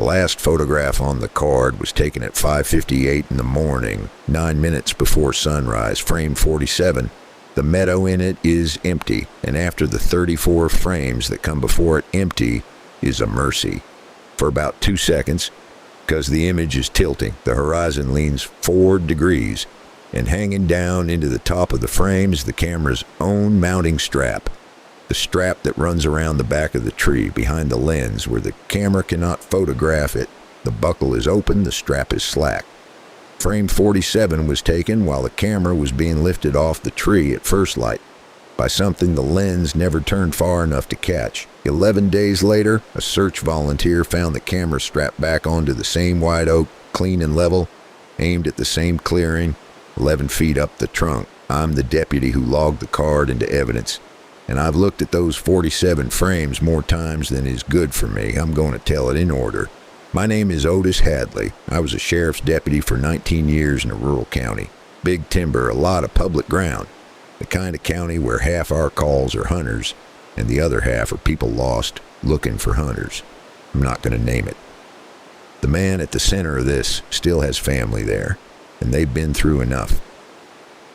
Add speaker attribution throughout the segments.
Speaker 1: The last photograph on the card was taken at 5:58 in the morning, 9 minutes before sunrise, frame 47. The meadow in it is empty, and after the 34 frames that come before it empty is a mercy. For about 2 seconds, because the image is tilting, the horizon leans 4 degrees, and hanging down into the top of the frame is the camera's own mounting strap. The strap that runs around the back of the tree behind the lens where the camera cannot photograph it. The buckle is open, the strap is slack. Frame 47 was taken while the camera was being lifted off the tree at first light by something the lens never turned far enough to catch. 11 days later, a search volunteer found the camera strapped back onto the same white oak, clean and level, aimed at the same clearing, 11 feet up the trunk. I'm the deputy who logged the card into evidence, and I've looked at those 47 frames more times than is good for me. I'm going to tell it in order. My name is Otis Hadley. I was a sheriff's deputy for 19 years in a rural county. Big timber, a lot of public ground. The kind of county where half our calls are hunters and the other half are people lost looking for hunters. I'm not going to name it. The man at the center of this still has family there, and they've been through enough.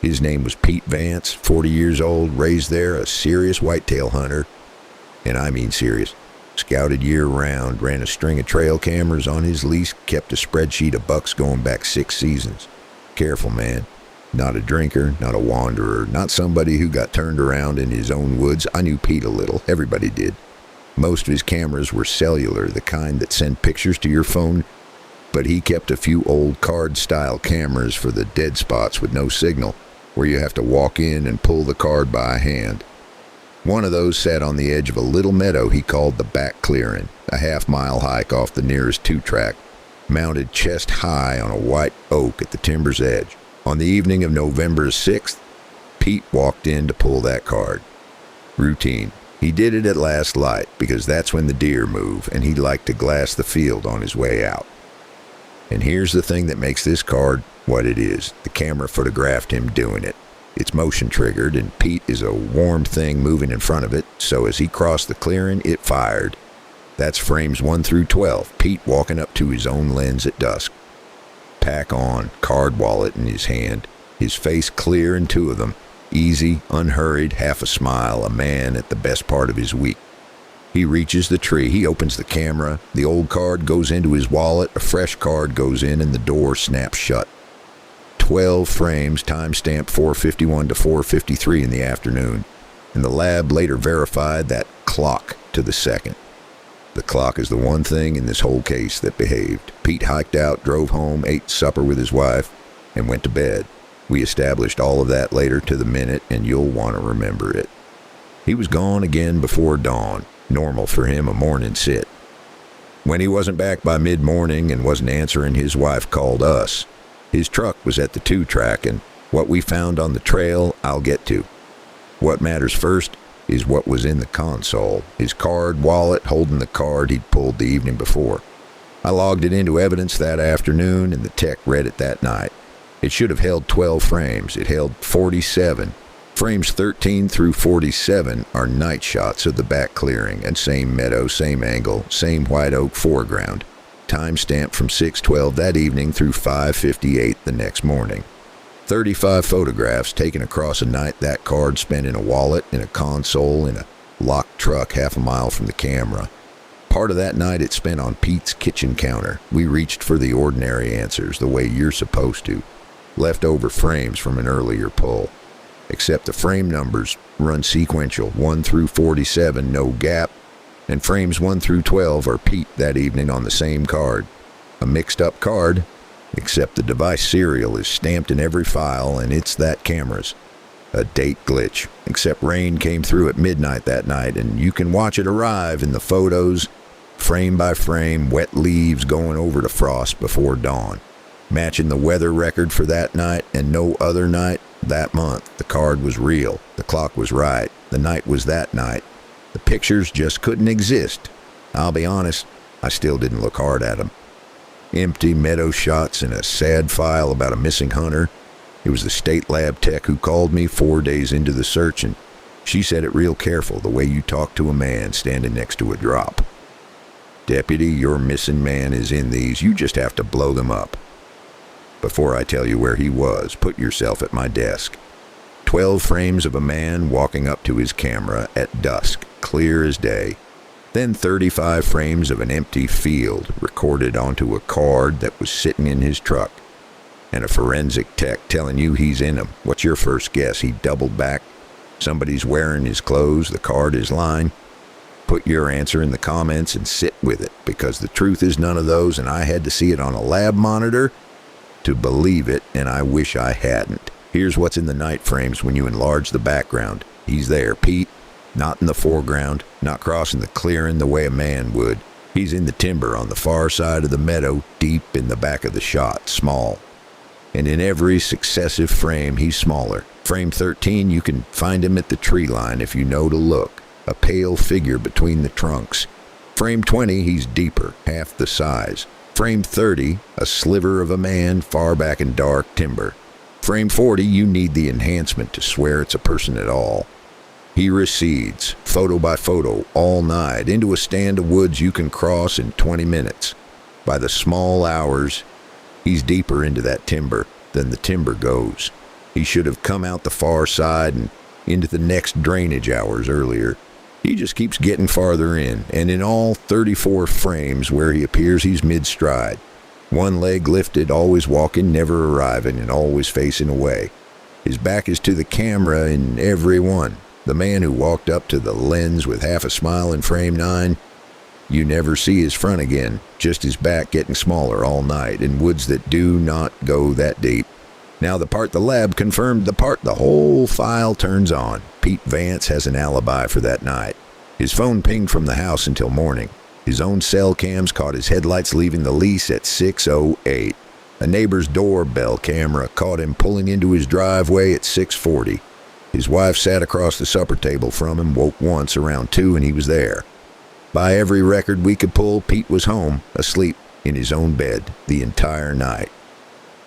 Speaker 1: His name was Pete Vance, 40 years old, raised there, a serious whitetail hunter, and I mean serious. Scouted year-round, ran a string of trail cameras on his lease, kept a spreadsheet of bucks going back 6 seasons. Careful man. Not a drinker, not a wanderer, not somebody who got turned around in his own woods. I knew Pete a little. Everybody did. Most of his cameras were cellular, the kind that send pictures to your phone, but he kept a few old card-style cameras for the dead spots with no signal, where you have to walk in and pull the card by hand. One of those sat on the edge of a little meadow he called the back clearing, a half-mile hike off the nearest 2-track, mounted chest high on a white oak at the timber's edge. On the evening of November 6th, Pete walked in to pull that card. Routine. He did it at last light because that's when the deer move, and he liked to glass the field on his way out. And here's the thing that makes this card what it is. The camera photographed him doing it. It's motion triggered, and Pete is a warm thing moving in front of it, so as he crossed the clearing, it fired. That's frames 1 through 12, Pete walking up to his own lens at dusk. Pack on, card wallet in his hand, his face clear in 2 of them, easy, unhurried, half a smile, a man at the best part of his week. He reaches the tree, he opens the camera, the old card goes into his wallet, a fresh card goes in, and the door snaps shut. 12 frames, timestamp 4:51 to 4:53 in the afternoon, and the lab later verified that clock to the second. The clock is the one thing in this whole case that behaved. Pete hiked out, drove home, ate supper with his wife, and went to bed. We established all of that later to the minute, and you'll want to remember it. He was gone again before dawn, normal for him, a morning sit. When he wasn't back by mid-morning and wasn't answering, his wife called us. His truck was at the 2-track, and what we found on the trail, I'll get to. What matters first is what was in the console, his card wallet holding the card he'd pulled the evening before. I logged it into evidence that afternoon, and the tech read it that night. It should have held 12 frames. It held 47. Frames 13 through 47 are night shots of the back clearing, and same meadow, same angle, same white oak foreground. Timestamp from 6:12 that evening through 5:58 the next morning. 35 photographs taken across a night that card spent in a wallet, in a console, in a locked truck half a mile from the camera. Part of that night it spent on Pete's kitchen counter. We reached for the ordinary answers, the way you're supposed to. Leftover frames from an earlier pull. Except the frame numbers run sequential, 1 through 47, no gap, and frames 1 through 12 are Pete that evening on the same card. A mixed-up card, except the device serial is stamped in every file, and it's that camera's. A date glitch, except rain came through at midnight that night, and you can watch it arrive in the photos, frame by frame, wet leaves going over to frost before dawn. Matching the weather record for that night and no other night that month. The card was real. The clock was right. The night was that night. The pictures just couldn't exist. I'll be honest, I still didn't look hard at them. Empty meadow shots and a sad file about a missing hunter. It was the state lab tech who called me 4 days into the search, and she said it real careful, the way you talk to a man standing next to a drop. Deputy, your missing man is in these. You just have to blow them up. Before I tell you where he was, put yourself at my desk. 12 frames of a man walking up to his camera at dusk, clear as day. Then 35 frames of an empty field recorded onto a card that was sitting in his truck. And a forensic tech telling you he's in them. What's your first guess? He doubled back. Somebody's wearing his clothes. The card is lying. Put your answer in the comments and sit with it, because the truth is none of those, and I had to see it on a lab monitor to believe it, and I wish I hadn't. Here's what's in the night frames when you enlarge the background. He's there, Pete, not in the foreground, not crossing the clearing the way a man would. He's in the timber on the far side of the meadow, deep in the back of the shot, small. And in every successive frame, he's smaller. Frame 13, you can find him at the tree line if you know to look. A pale figure between the trunks. Frame 20, he's deeper, half the size. Frame 30, a sliver of a man far back in dark timber. Frame 40, you need the enhancement to swear it's a person at all. He recedes, photo by photo, all night, into a stand of woods you can cross in 20 minutes. By the small hours, he's deeper into that timber than the timber goes. He should have come out the far side and into the next drainage hours earlier. He just keeps getting farther in, and in all 34 frames where he appears, he's mid-stride. One leg lifted, always walking, never arriving, and always facing away. His back is to the camera in every one. The man who walked up to the lens with half a smile in frame 9, you never see his front again, just his back getting smaller all night in woods that do not go that deep. Now the part the lab confirmed, the part the whole file turns on. Pete Vance has an alibi for that night. His phone pinged from the house until morning. His own cell cams caught his headlights leaving the lease at 6:08. A neighbor's doorbell camera caught him pulling into his driveway at 6:40. His wife sat across the supper table from him, woke once around 2, and he was there. By every record we could pull, Pete was home, asleep in his own bed the entire night.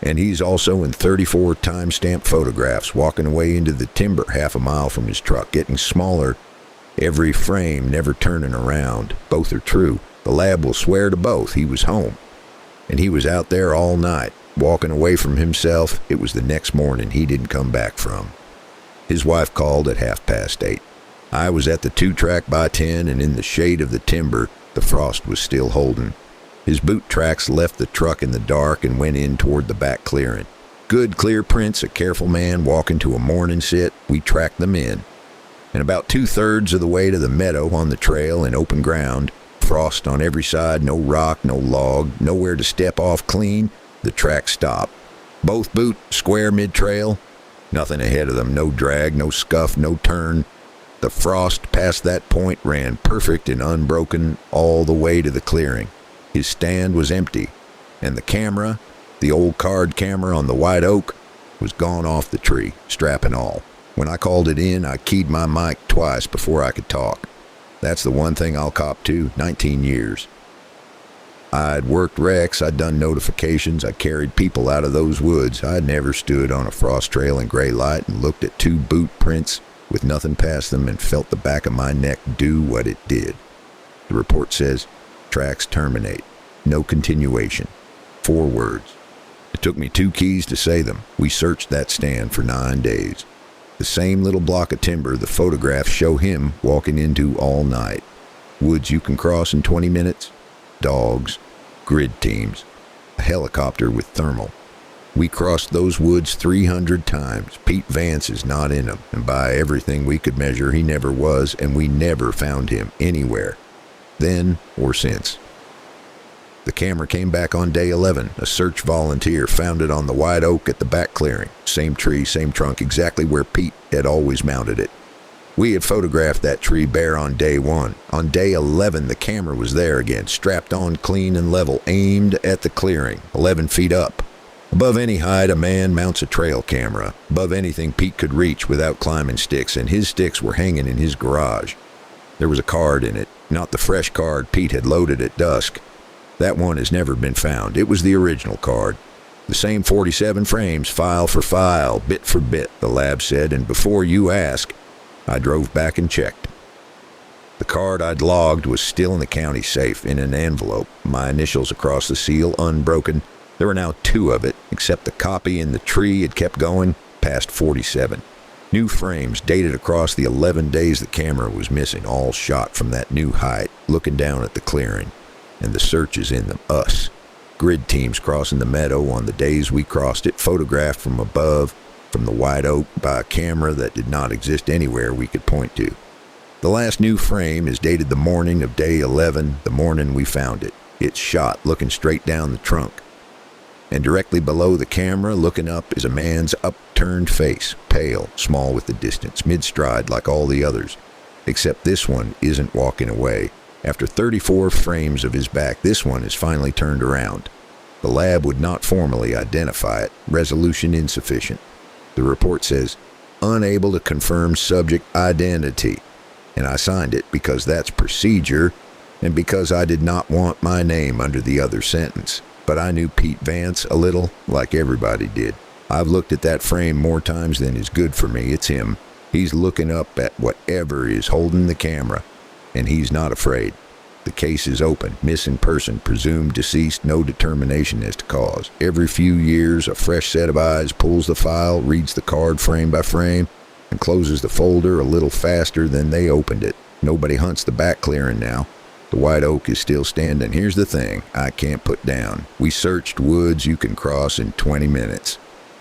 Speaker 1: And he's also in 34 time-stamped photographs, walking away into the timber half a mile from his truck, getting smaller every frame, never turning around. Both are true. The lab will swear to both. He was home. And he was out there all night, walking away from himself. It was the next morning he didn't come back from. His wife called at 8:30. I was at the 2-track by 10, and in the shade of the timber, the frost was still holding. His boot tracks left the truck in the dark and went in toward the back clearing. Good clear prints, a careful man walking to a morning sit. We tracked them in. And about 2/3 of the way to the meadow on the trail in open ground, frost on every side, no rock, no log, nowhere to step off clean, the track stopped. Both boot, square mid-trail, nothing ahead of them, no drag, no scuff, no turn. The frost past that point ran perfect and unbroken all the way to the clearing. His stand was empty, and the camera, the old card camera on the white oak, was gone off the tree, strap and all. When I called it in, I keyed my mic twice before I could talk. That's the one thing I'll cop to, 19 years. I'd worked wrecks, I'd done notifications, I carried people out of those woods. I'd never stood on a frost trail in gray light and looked at 2 boot prints with nothing past them and felt the back of my neck do what it did. The report says, tracks terminate. No continuation. 4 words. It took me 2 keys to say them. We searched that stand for 9 days. The same little block of timber the photographs show him walking into all night. Woods you can cross in 20 minutes. Dogs. Grid teams. A helicopter with thermal. We crossed those woods 300 times. Pete Vance is not in them, and by everything we could measure, he never was, and we never found him anywhere. Then or since. The camera came back on day 11. A search volunteer found it on the white oak at the back clearing. Same tree, same trunk, exactly where Pete had always mounted it. We had photographed that tree bare on day 1. On day 11, the camera was there again, strapped on clean and level, aimed at the clearing, 11 feet up. Above any height, a man mounts a trail camera. Above anything Pete could reach without climbing sticks, and his sticks were hanging in his garage. There was a card in it, not the fresh card Pete had loaded at dusk. That one has never been found. It was the original card. The same 47 frames, file for file, bit for bit, the lab said, and before you ask, I drove back and checked. The card I'd logged was still in the county safe in an envelope, my initials across the seal unbroken. There were now 2 of it, except the copy in the tree had kept going past 47. New frames dated across the 11 days the camera was missing, all shot from that new height, looking down at the clearing. And the searches in them, us. Grid teams crossing the meadow on the days we crossed it, photographed from above, from the white oak by a camera that did not exist anywhere we could point to. The last new frame is dated the morning of day 11, the morning we found it. It's shot looking straight down the trunk. And directly below the camera, looking up, is a man's upturned face, pale, small with the distance, mid-stride like all the others. Except this one isn't walking away. After 34 frames of his back, this one is finally turned around. The lab would not formally identify it, resolution insufficient. The report says, unable to confirm subject identity. And I signed it because that's procedure and because I did not want my name under the other sentence. But I knew Pete Vance a little, like everybody did. I've looked at that frame more times than is good for me. It's him. He's looking up at whatever is holding the camera, and he's not afraid. The case is open. Missing person, presumed deceased, no determination as to cause. Every few years, a fresh set of eyes pulls the file, reads the card frame by frame, and closes the folder a little faster than they opened it. Nobody hunts the back clearing now. The white oak is still standing. Here's the thing I can't put down. We searched woods you can cross in 20 minutes.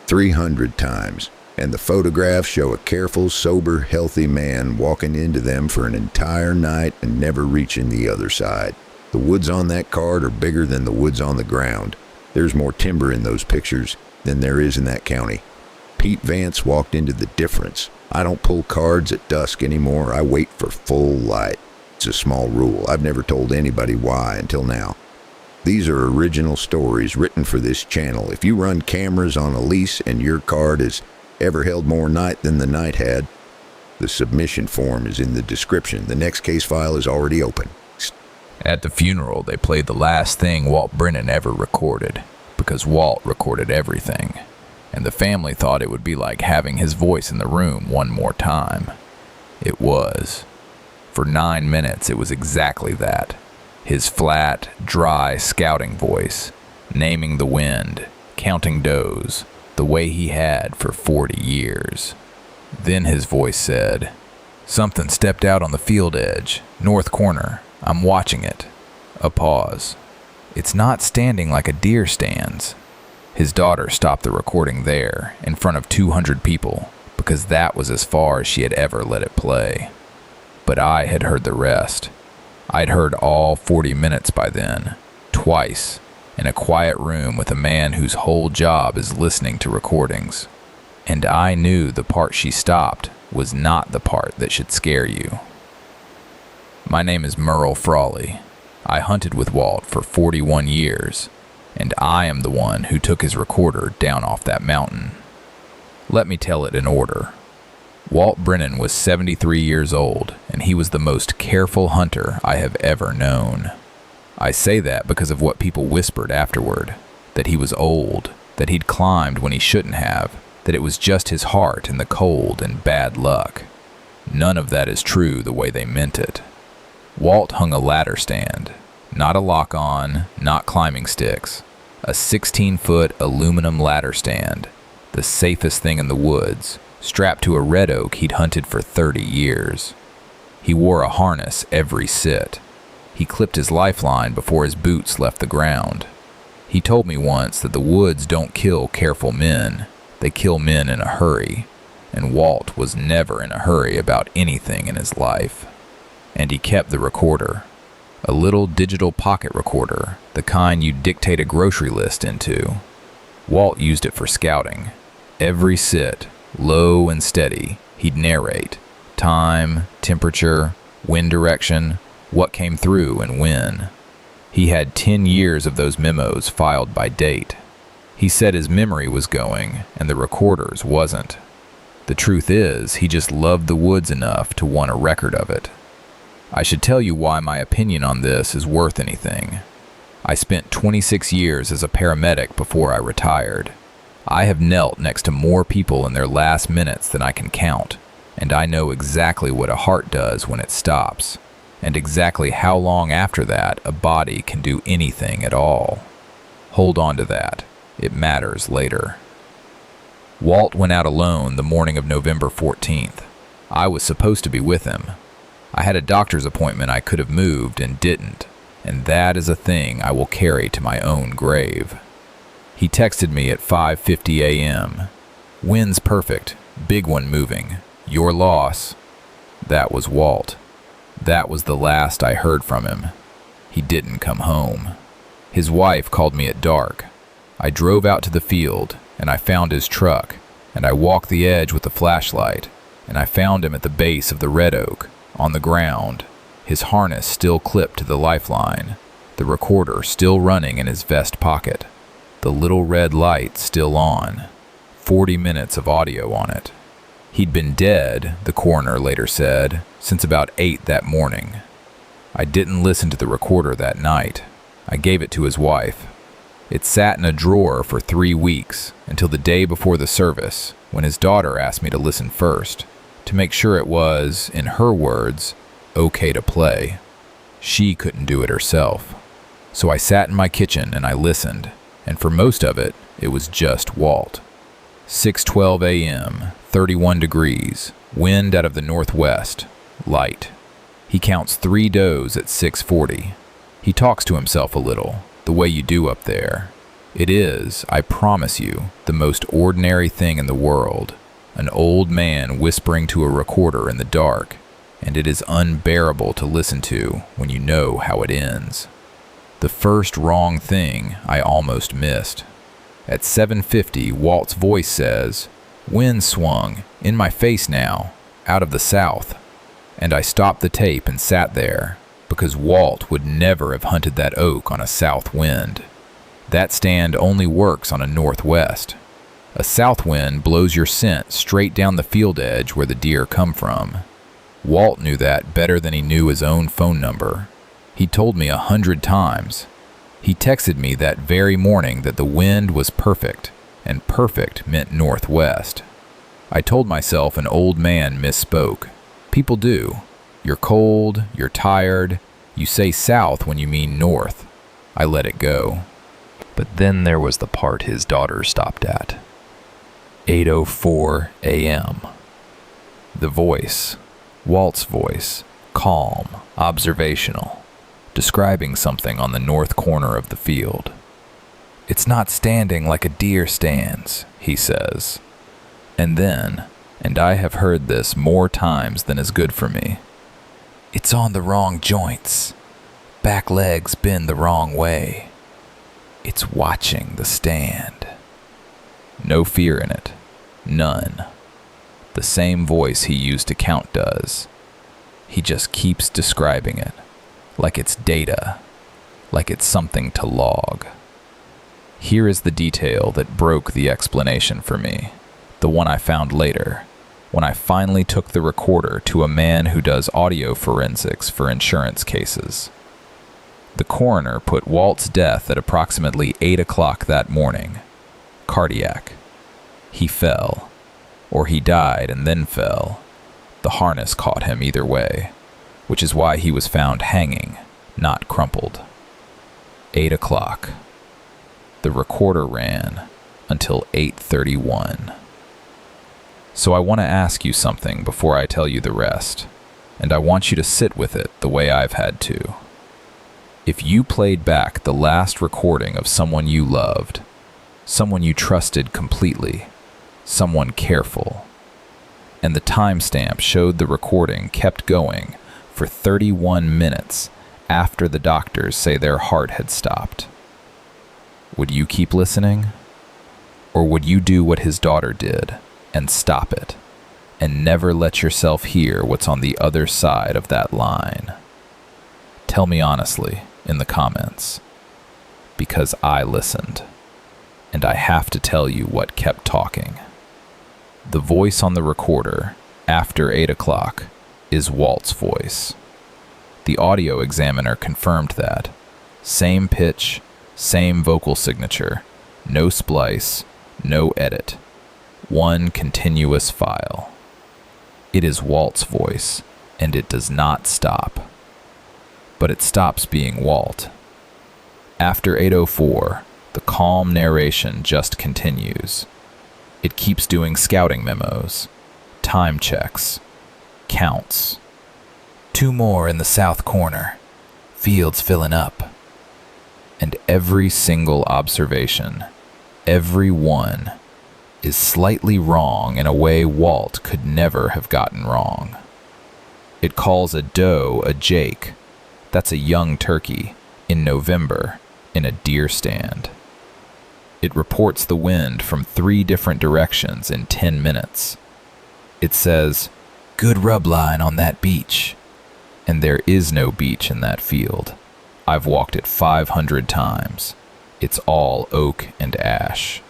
Speaker 1: 300 times. And the photographs show a careful, sober, healthy man walking into them for an entire night and never reaching the other side. The woods on that card are bigger than the woods on the ground. There's more timber in those pictures than there is in that county. Pete Vance walked into the difference. I don't pull cards at dusk anymore. I wait for full light. It's a small rule. I've never told anybody why until now. These are original stories written for this channel. If you run cameras on a lease and your card has ever held more night than the night had, the submission form is in the description. The next case file is already open.
Speaker 2: At the funeral, they played the last thing Walt Brennan ever recorded, because Walt recorded everything, and the family thought it would be like having his voice in the room one more time. It was. For 9 minutes, it was exactly that. His flat, dry scouting voice, naming the wind, counting does, the way he had for 40 years. Then his voice said, "Something stepped out on the field edge, north corner. I'm watching it." A pause. "It's not standing like a deer stands." His daughter stopped the recording there, in front of 200 people, because that was as far as she had ever let it play. But I had heard the rest. I'd heard all 40 minutes by then, twice, in a quiet room with a man whose whole job is listening to recordings. And I knew the part she stopped was not the part that should scare you. My name is Merle Frawley. I hunted with Walt for 41 years, and I am the one who took his recorder down off that mountain. Let me tell it in order. Walt Brennan was 73 years old, and he was the most careful hunter I have ever known. I say that because of what people whispered afterward, that he was old, that he'd climbed when he shouldn't have, that it was just his heart and the cold and bad luck. None of that is true the way they meant it. Walt hung a ladder stand, not a lock-on, not climbing sticks, a 16-foot aluminum ladder stand, the safest thing in the woods, strapped to a red oak he'd hunted for 30 years. He wore a harness every sit. He clipped his lifeline before his boots left the ground. He told me once that the woods don't kill careful men, they kill men in a hurry, and Walt was never in a hurry about anything in his life. And he kept the recorder, a little digital pocket recorder, the kind you dictate a grocery list into. Walt used it for scouting. Every sit, low and steady, he'd narrate time, temperature, wind direction, what came through and when. He had 10 years of those memos filed by date. He said his memory was going, and the recorder's wasn't. The truth is, he just loved the woods enough to want a record of it. I should tell you why my opinion on this is worth anything. I spent 26 years as a paramedic before I retired. I have knelt next to more people in their last minutes than I can count, and I know exactly what a heart does when it stops. and exactly how long after that a body can do anything at all. Hold on to that. It matters later. Walt went out alone the morning of November 14th. I was supposed to be with him. I had a doctor's appointment I could have moved and didn't, and that is a thing I will carry to my own grave. He texted me at 5:50 a.m. "Wind's perfect. Big one moving. Your loss." That was Walt. That was the last I heard from him. He didn't come home. His wife called me at dark. I drove out to the field, and I found his truck, and I walked the edge with a flashlight, and I found him at the base of the red oak, on the ground, his harness still clipped to the lifeline, the recorder still running in his vest pocket, the little red light still on, 40 minutes of audio on it. He'd been dead, the coroner later said, since about 8 that morning. I didn't listen to the recorder that night. I gave it to his wife. It sat in a drawer for 3 weeks, until the day before the service, when his daughter asked me to listen first, to make sure it was, in her words, okay to play. She couldn't do it herself. So I sat in my kitchen and I listened, and for most of it, it was just Walt. 6:12 a.m., 31 degrees, wind out of the northwest, light. He counts 3 does at 6:40. He talks to himself a little, the way you do up there. It is, I promise you, the most ordinary thing in the world. An old man whispering to a recorder in the dark, and it is unbearable to listen to when you know how it ends. The first wrong thing I almost missed. At 7:50, Walt's voice says, "Wind swung, in my face now, out of the south." And I stopped the tape and sat there, because Walt would never have hunted that oak on a south wind. That stand only works on a northwest. A south wind blows your scent straight down the field edge where the deer come from. Walt knew that better than he knew his own phone number. He told me 100 times. He texted me that very morning that the wind was perfect, and perfect meant northwest. I told myself an old man misspoke. People do. You're cold, you're tired, you say south when you mean north. I let it go. But then there was the part his daughter stopped at. 8:04 a.m. The voice, Walt's voice, calm, observational, describing something on the north corner of the field. "It's not standing like a deer stands," he says. And then, and I have heard this more times than is good for me, "It's on the wrong joints. Back legs bend the wrong way. It's watching the stand." No fear in it. None. The same voice he used to count does. He just keeps describing it, like it's data, like it's something to log. Here is the detail that broke the explanation for me, the one I found later, when I finally took the recorder to a man who does audio forensics for insurance cases. The coroner put Walt's death at approximately 8 o'clock that morning. Cardiac. He fell. Or he died and then fell. The harness caught him either way, which is why he was found hanging, not crumpled. 8 o'clock. The recorder ran until 8:31. So I want to ask you something before I tell you the rest, and I want you to sit with it the way I've had to. If you played back the last recording of someone you loved, someone you trusted completely, someone careful, and the timestamp showed the recording kept going for 31 minutes after the doctors say their heart had stopped, would you keep listening? Or would you do what his daughter did and stop it and never let yourself hear what's on the other side of that line? Tell me honestly in the comments, because I listened, and I have to tell you what kept talking. The voice on the recorder after 8 o'clock is Walt's voice. The audio examiner confirmed that. Same pitch, same vocal signature, no splice, no edit. One continuous file. It is Walt's voice, and it does not stop. but it stops being Walt. After 8:04, the calm narration just continues. It keeps doing scouting memos, time checks, counts. 2 more in the south corner. Field's filling up. And every single observation, every one, is slightly wrong in a way Walt could never have gotten wrong. It calls a doe a jake, that's a young turkey, in November, in a deer stand. It reports the wind from 3 different directions in 10 minutes. It says, good rub line on that beach. And there is no beach in that field. I've walked it 500 times. It's all oak and ash.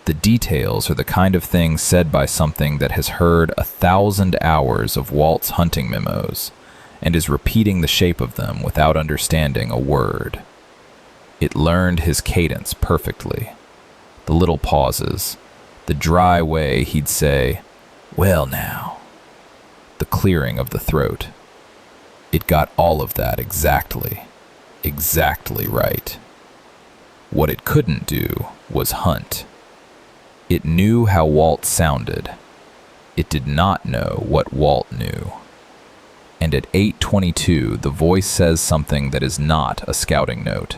Speaker 2: The details are the kind of things said by something that has heard 1,000 hours of Walt's hunting memos and is repeating the shape of them without understanding a word. It learned his cadence perfectly. The little pauses, the dry way he'd say, well now, the clearing of the throat. It got all of that exactly right. What it couldn't do was hunt. It knew how Walt sounded. It did not know what Walt knew. And at 8:22, the voice says something that is not a scouting note.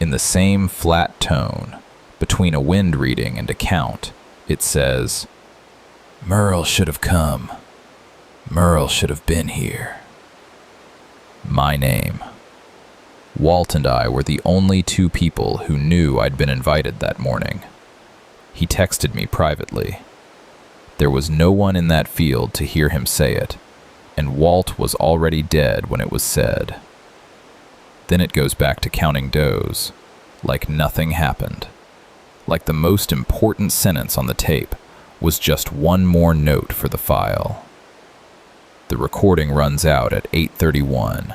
Speaker 2: In the same flat tone, between a wind reading and a count, it says, Merle should have come. Merle should have been here. My name. Walt and I were the only 2 people who knew I'd been invited that morning. He texted me privately. There was no one in that field to hear him say it, and Walt was already dead when it was said. Then it goes back to counting does, like nothing happened. Like the most important sentence on the tape was just one more note for the file. The recording runs out at 8:31.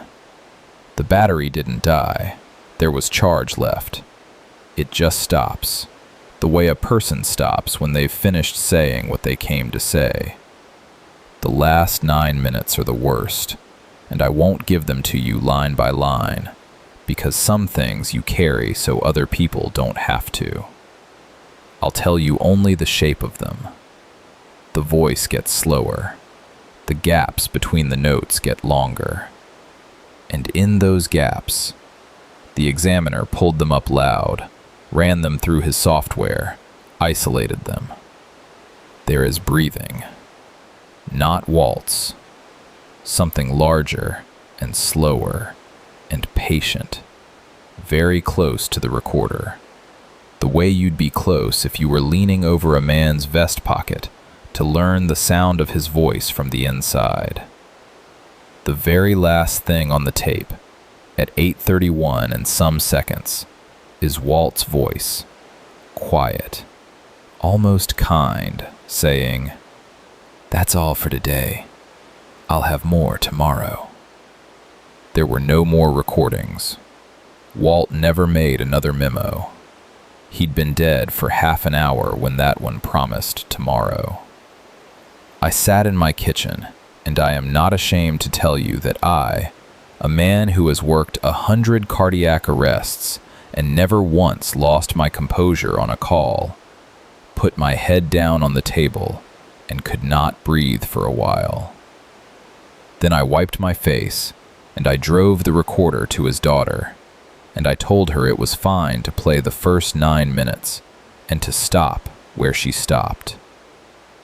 Speaker 2: The battery didn't die. There was charge left. It just stops, the way a person stops when they've finished saying what they came to say. The last 9 minutes are the worst, and I won't give them to you line by line, because some things you carry so other people don't have to. I'll tell you only the shape of them. The voice gets slower. The gaps between the notes get longer. And in those gaps, the examiner pulled them up loud, ran them through his software, isolated them. There is breathing. Not Walt's. Something larger and slower and patient. Very close to the recorder. The way you'd be close if you were leaning over a man's vest pocket to learn the sound of his voice from the inside. The very last thing on the tape, at 8:31 and some seconds, is Walt's voice, quiet, almost kind, saying, "That's all for today. I'll have more tomorrow." There were no more recordings. Walt never made another memo. He'd been dead for half an hour when that one promised tomorrow. I sat in my kitchen, and I am not ashamed to tell you that I, a man who has worked 100 cardiac arrests and never once lost my composure on a call, put my head down on the table and could not breathe for a while. Then I wiped my face, and I drove the recorder to his daughter, and I told her it was fine to play the first 9 minutes and to stop where she stopped.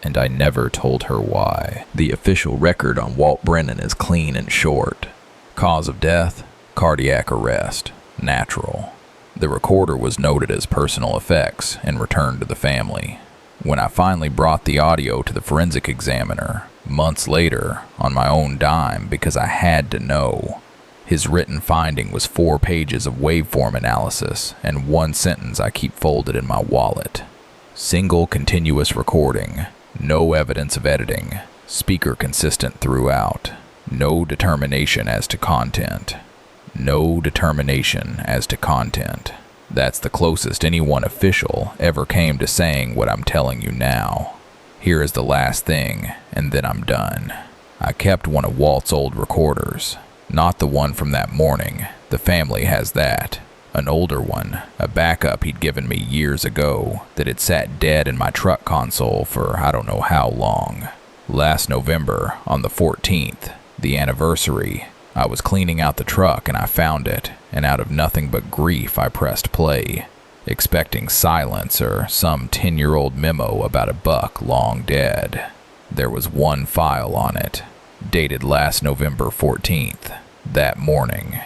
Speaker 2: And I never told her why. The official record on Walt Brennan is clean and short. Cause of death, cardiac arrest, natural. The recorder was noted as personal effects and returned to the family. When I finally brought the audio to the forensic examiner, months later, on my own dime because I had to know, his written finding was 4 pages of waveform analysis and 1 sentence I keep folded in my wallet. Single continuous recording. No evidence of editing. Speaker consistent throughout. No determination as to content. No determination as to content. That's the closest anyone official ever came to saying what I'm telling you now. Here is the last thing, and then I'm done. I kept one of Walt's old recorders. Not the one from that morning. The family has that. An older one, a backup he'd given me years ago that had sat dead in my truck console for I don't know how long. Last November, on the 14th, the anniversary, I was cleaning out the truck and I found it, and out of nothing but grief I pressed play, expecting silence or some 10-year-old memo about a buck long dead. There was one file on it, dated last November 14th, that morning.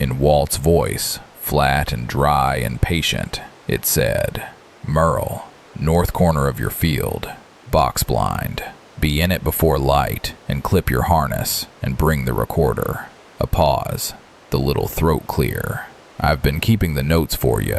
Speaker 2: In Walt's voice, flat and dry and patient, it said, "Merle, north corner of your field, box blind. Be in it before light, and clip your harness, and bring the recorder." A pause, the little throat clear. "I've been keeping the notes for you.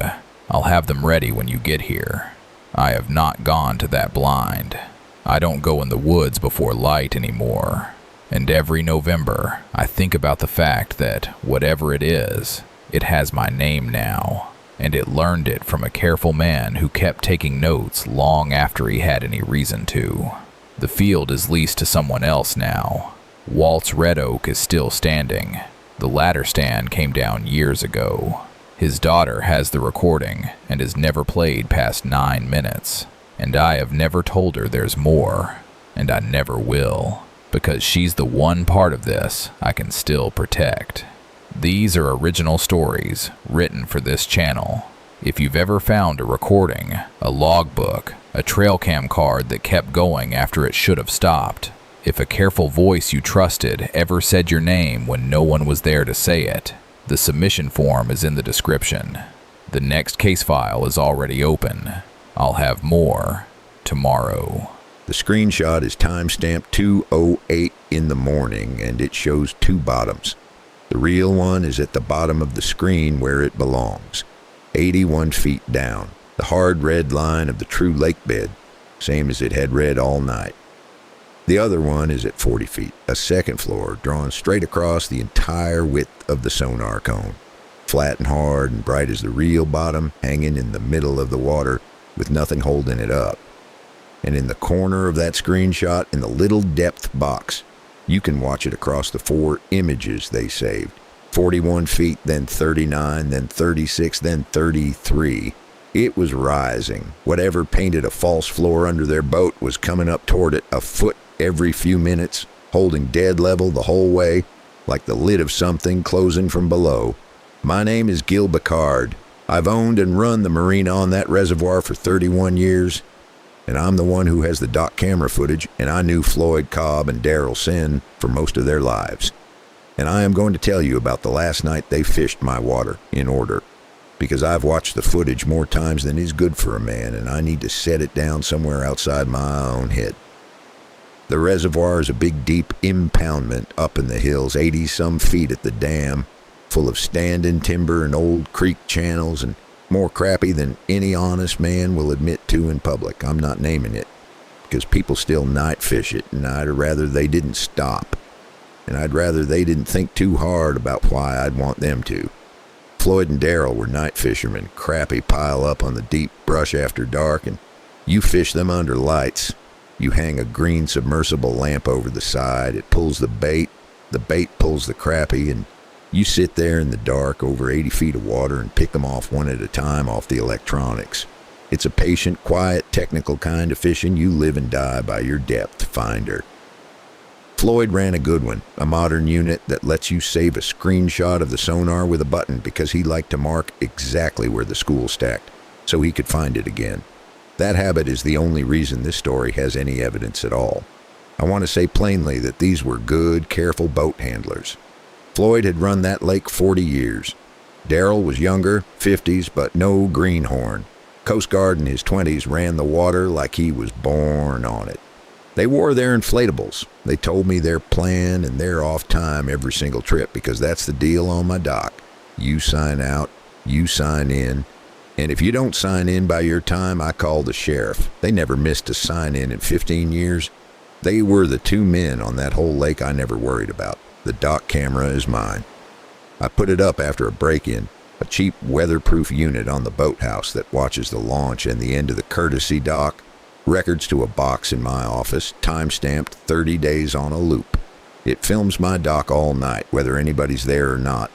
Speaker 2: I'll have them ready when you get here. I have not gone to that blind. I don't go in the woods before light anymore. And every November, I think about the fact that, whatever it is, it has my name now, and it learned it from a careful man who kept taking notes long after he had any reason to. The field is leased to someone else now. Walt's red oak is still standing. The ladder stand came down years ago. His daughter has the recording and has never played past 9 minutes. And I have never told her there's more, and I never will, because she's the one part of this I can still protect. These are original stories written for this channel. If you've ever found a recording, a logbook, a trail cam card that kept going after it should have stopped, if a careful voice you trusted ever said your name when no one was there to say it, the submission form is in the description. The next case file is already open. I'll have more tomorrow.
Speaker 1: The screenshot is timestamped 2:08 in the morning, and it shows 2 bottoms. The real one is at the bottom of the screen where it belongs, 81 feet down, the hard red line of the true lake bed, same as it had read all night. The other one is at 40 feet, a second floor drawn straight across the entire width of the sonar cone, flat and hard and bright as the real bottom, hanging in the middle of the water with nothing holding it up. And in the corner of that screenshot, in the little depth box, you can watch it across the 4 images they saved. 41 feet, then 39, then 36, then 33. It was rising. Whatever painted a false floor under their boat was coming up toward it a foot every few minutes, holding dead level the whole way, like the lid of something closing from below. My name is Gil Bacard. I've owned and run the marina on that reservoir for 31 years. And I'm the one who has the dock camera footage, and I knew Floyd Cobb and Daryl Sin for most of their lives. And I am going to tell you about the last night they fished my water, in order, because I've watched the footage more times than is good for a man, and I need to set it down somewhere outside my own head. The reservoir is a big, deep impoundment up in the hills, 80-some feet at the dam, full of standing timber and old creek channels, and more crappy than any honest man will admit to in public. I'm not naming it, because people still night fish it, and I'd rather they didn't stop. And I'd rather they didn't think too hard about why I'd want them to. Floyd and Daryl were night fishermen, crappy pile up on the deep brush after dark, and you fish them under lights. You hang a green submersible lamp over the side, it pulls the bait pulls the crappie, and you sit there in the dark over 80 feet of water and pick them off one at a time off the electronics. It's a patient, quiet, technical kind of fishing. You live and die by your depth finder. Floyd ran a good one, a modern unit that lets you save a screenshot of the sonar with a button because he liked to mark exactly where the school stacked so he could find it again. That habit is the only reason this story has any evidence at all. I want to say plainly that these were good, careful boat handlers. Floyd had run that lake 40 years. Daryl was younger, 50s, but no greenhorn. Coast Guard in his 20s ran the water like he was born on it. They wore their inflatables. They told me their plan and their off time every single trip because that's the deal on my dock. You sign out, you sign in, and if you don't sign in by your time, I call the sheriff. They never missed a sign in 15 years. They were the 2 men on that whole lake I never worried about. The dock camera is mine. I put it up after a break-in, a cheap weatherproof unit on the boathouse that watches the launch and the end of the courtesy dock. Records to a box in my office, time-stamped 30 days on a loop. It films my dock all night, whether anybody's there or not.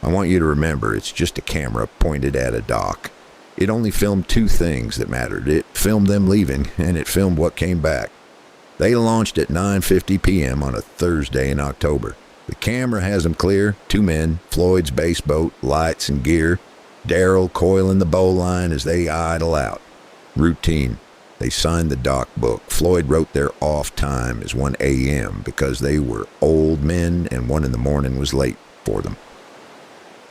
Speaker 1: I want you to remember, it's just a camera pointed at a dock. It only filmed two things that mattered. It filmed them leaving, and it filmed what came back. They launched at 9:50 p.m. on a Thursday in October. The camera has them clear. 2 men, Floyd's base boat, lights and gear. Daryl coiling the bowline as they idle out. Routine. They signed the dock book. Floyd wrote their off time as 1 a.m. because they were old men and 1 in the morning was late for them.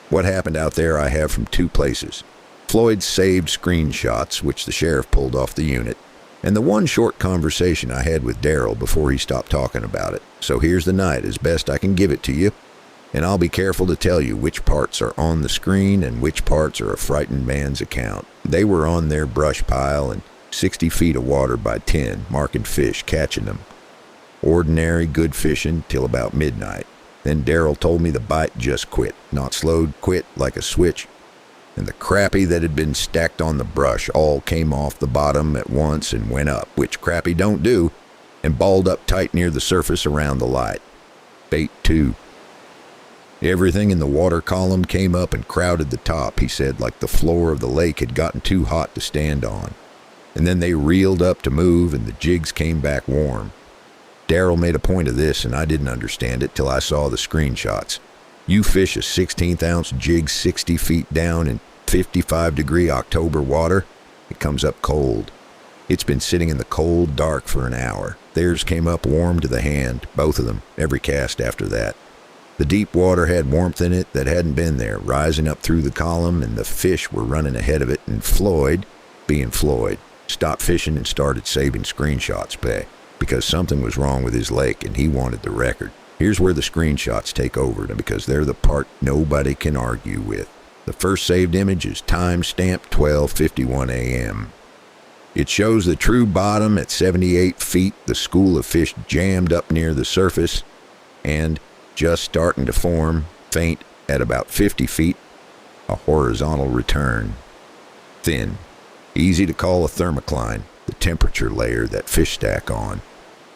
Speaker 1: What happened out there I have from 2 places. Floyd's saved screenshots, which the sheriff pulled off the unit, and the one short conversation I had with Daryl before he stopped talking about it. So here's the night as best I can give it to you, and I'll be careful to tell you which parts are on the screen and which parts are a frightened man's account. They were on their brush pile in 60 feet of water by 10, marking fish, catching them. Ordinary good fishing till about midnight. Then Daryl told me the bite just quit, not slowed, quit like a switch. And the crappie that had been stacked on the brush all came off the bottom at once and went up, which crappie don't do, and balled up tight near the surface around the light. Bait 2. Everything in the water column came up and crowded the top, he said, like the floor of the lake had gotten too hot to stand on. And then they reeled up to move and the jigs came back warm. Daryl made a point of this and I didn't understand it till I saw the screenshots. You fish a 16th ounce jig 60 feet down in 55-degree October water, it comes up cold. It's been sitting in the cold dark for an hour. Theirs came up warm to the hand, both of them, every cast after that. The deep water had warmth in it that hadn't been there, rising up through the column, and the fish were running ahead of it, and Floyd, being Floyd, stopped fishing and started saving screenshots because something was wrong with his lake and he wanted the record. Here's where the screenshots take over because they're the part nobody can argue with. The first saved image is time-stamped 12:51 a.m. It shows the true bottom at 78 feet, the school of fish jammed up near the surface, and just starting to form, faint at about 50 feet, a horizontal return. Thin, easy to call a thermocline, the temperature layer that fish stack on.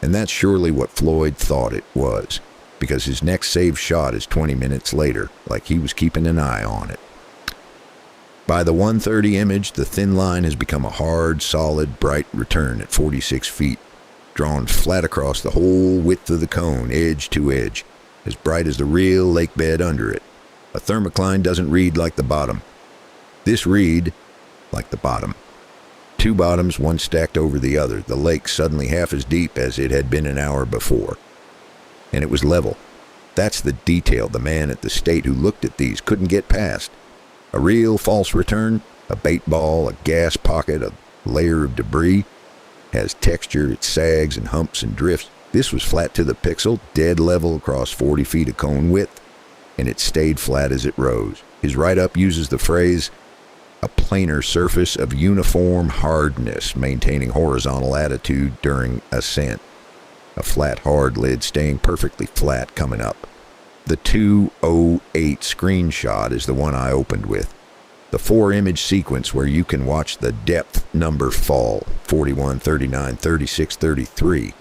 Speaker 1: And that's surely what Floyd thought it was, because his next saved shot is 20 minutes later, like he was keeping an eye on it. By the 1:30 image, the thin line has become a hard, solid, bright return at 46 feet, drawn flat across the whole width of the cone, edge to edge, as bright as the real lake bed under it. A thermocline doesn't read like the bottom. This read like the bottom. 2 bottoms, one stacked over the other, the lake suddenly half as deep as it had been an hour before. And it was level. That's the detail the man at the state who looked at these couldn't get past. A real false return, a bait ball, a gas pocket, a layer of debris, has texture, it sags and humps and drifts. This was flat to the pixel, dead level across 40 feet of cone width, and it stayed flat as it rose. His write-up uses the phrase, a planar surface of uniform hardness, maintaining horizontal attitude during ascent. A flat, hard lid staying perfectly flat coming up. The 2:08 screenshot is the one I opened with. The 4-image sequence where you can watch the depth number fall, 41, 39, 36, 33.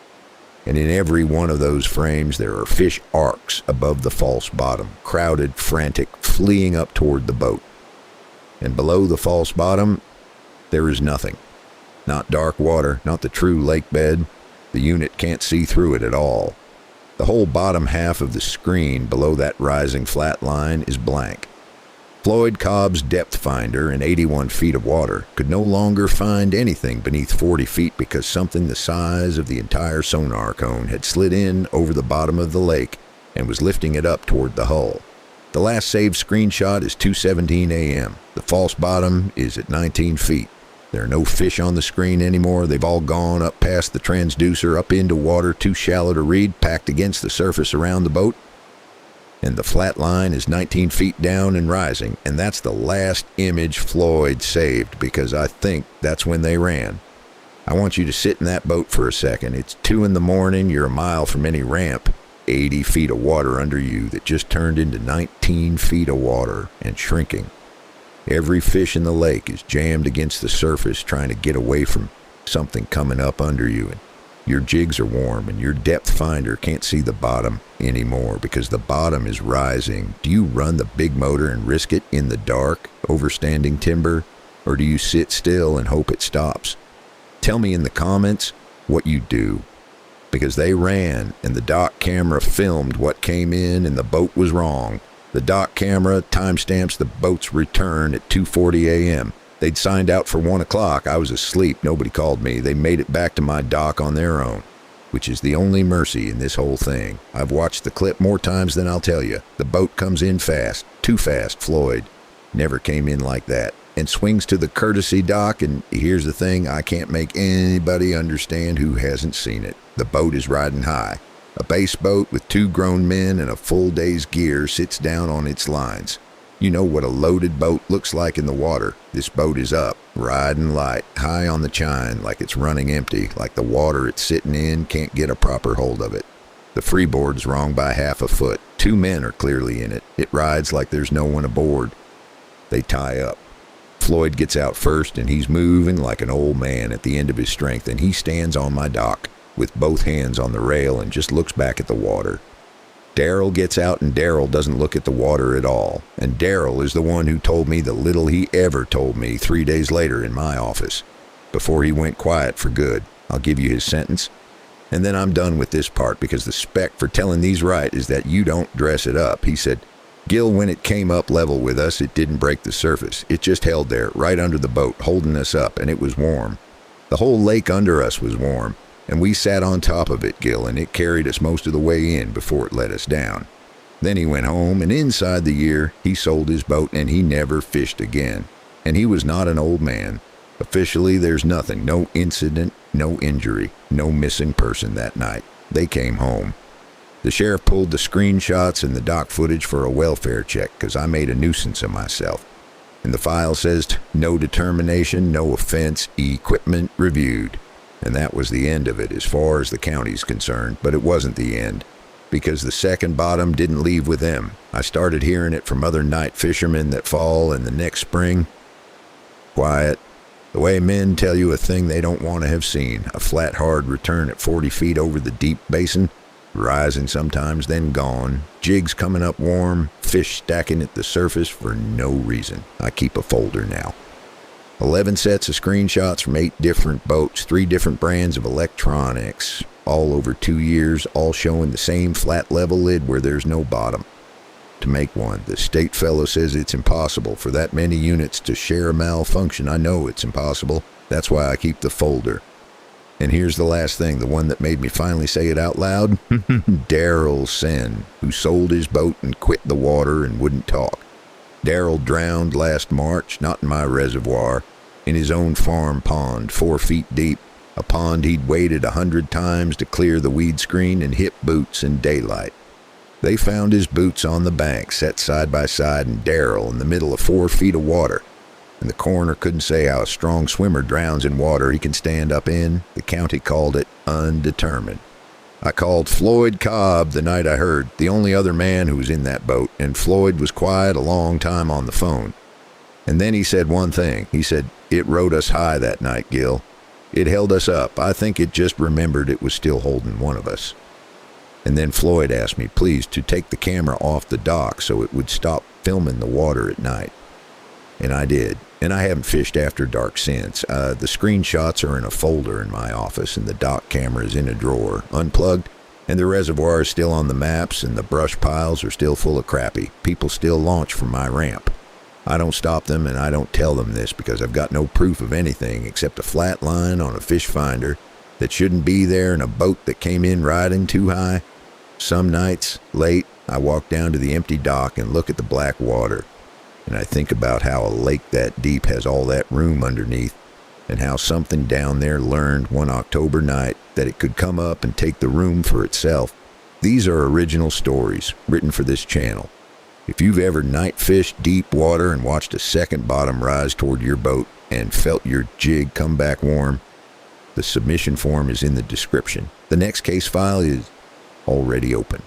Speaker 1: And in every one of those frames there are fish arcs above the false bottom, crowded, frantic, fleeing up toward the boat. And below the false bottom, there is nothing. Not dark water, not the true lake bed. The unit can't see through it at all. The whole bottom half of the screen below that rising flat line is blank. Floyd Cobb's depth finder in 81 feet of water could no longer find anything beneath 40 feet because something the size of the entire sonar cone had slid in over the bottom of the lake and was lifting it up toward the hull. The last saved screenshot is 2:17 a.m. The false bottom is at 19 feet. There are no fish on the screen anymore. They've all gone up past the transducer, up into water too shallow to read, packed against the surface around the boat. And the flat line is 19 feet down and rising. And that's the last image Floyd saved, because I think that's when they ran. I want you to sit in that boat for a second. It's 2 a.m. You're a mile from any ramp. 80 feet of water under you that just turned into 19 feet of water and shrinking. Every fish in the lake is jammed against the surface trying to get away from something coming up under you. And Your jigs are warm and your depth finder can't see the bottom anymore because the bottom is rising. Do you run the big motor and risk it in the dark over standing timber, or do you sit still and hope it stops? Tell me in the comments what you do, because they ran and the dock camera filmed what came in and the boat was wrong. The dock camera timestamps the boat's return at 2:40 a.m. They'd signed out for 1 o'clock. I was asleep. Nobody called me. They made it back to my dock on their own, which is the only mercy in this whole thing. I've watched the clip more times than I'll tell you. The boat comes in fast. Too fast, Floyd. Never came in like that. And swings to the courtesy dock, and here's the thing I can't make anybody understand who hasn't seen it. The boat is riding high. A base boat with 2 grown men and a full day's gear sits down on its lines. You know what a loaded boat looks like in the water. This boat is up, riding light, high on the chine, like it's running empty, like the water it's sitting in can't get a proper hold of it. The freeboard's wrong by half a foot. 2 men are clearly in it. It rides like there's no one aboard. They tie up. Floyd gets out first, and he's moving like an old man at the end of his strength, and he stands on my dock with both hands on the rail and just looks back at the water. Daryl gets out, and Daryl doesn't look at the water at all. And Daryl is the one who told me the little he ever told me 3 days later in my office, before he went quiet for good. I'll give you his sentence, and then I'm done with this part, because the spec for telling these right is that you don't dress it up. He said, "Gil, when it came up level with us, it didn't break the surface. It just held there, right under the boat, holding us up, and it was warm. The whole lake under us was warm. And we sat on top of it, Gil, and it carried us most of the way in before it let us down." Then he went home, and inside the year, he sold his boat, and he never fished again. And he was not an old man. Officially, there's nothing, no incident, no injury, no missing person that night. They came home. The sheriff pulled the screenshots and the dock footage for a welfare check, because I made a nuisance of myself. And the file says, no determination, no offense, equipment reviewed. And that was the end of it as far as the county's concerned, but it wasn't the end, because the second bottom didn't leave with them. I started hearing it from other night fishermen that fall, and the next spring, quiet. The way men tell you a thing they don't want to have seen, a flat, hard return at 40 feet over the deep basin, rising sometimes, then gone, jigs coming up warm, fish stacking at the surface for no reason. I keep a folder now. 11 sets of screenshots from 8 different boats, 3 different brands of electronics, all over 2 years, all showing the same flat level lid where there's no bottom. To make one, the state fellow says it's impossible for that many units to share a malfunction. I know it's impossible. That's why I keep the folder. And here's the last thing, the one that made me finally say it out loud. Daryl Sen, who sold his boat and quit the water and wouldn't talk. Daryl drowned last March, not in my reservoir, in his own farm pond, 4 feet deep, a pond he'd waded 100 times to clear the weed screen and hip boots in daylight. They found his boots on the bank, set side by side, and Daryl in the middle of 4 feet of water. And the coroner couldn't say how a strong swimmer drowns in water he can stand up in. The county called it undetermined. I called Floyd Cobb the night I heard, the only other man who was in that boat, and Floyd was quiet a long time on the phone. And then he said one thing. He said, "It rode us high that night, Gil. It held us up. I think it just remembered it was still holding one of us." And then Floyd asked me, please, to take the camera off the dock so it would stop filming the water at night. And I did. And I haven't fished after dark since. The screenshots are in a folder in my office, and the dock camera is in a drawer, unplugged, and the reservoir is still on the maps, and the brush piles are still full of crappie. People still launch from my ramp. I don't stop them, and I don't tell them this because I've got no proof of anything except a flat line on a fish finder that shouldn't be there and a boat that came in riding too high. Some nights, late, I walk down to the empty dock and look at the black water. And I think about how a lake that deep has all that room underneath, and how something down there learned one October night that it could come up and take the room for itself. These are original stories written for this channel. If you've ever night fished deep water and watched a second bottom rise toward your boat and felt your jig come back warm, the submission form is in the description. The next case file is already open.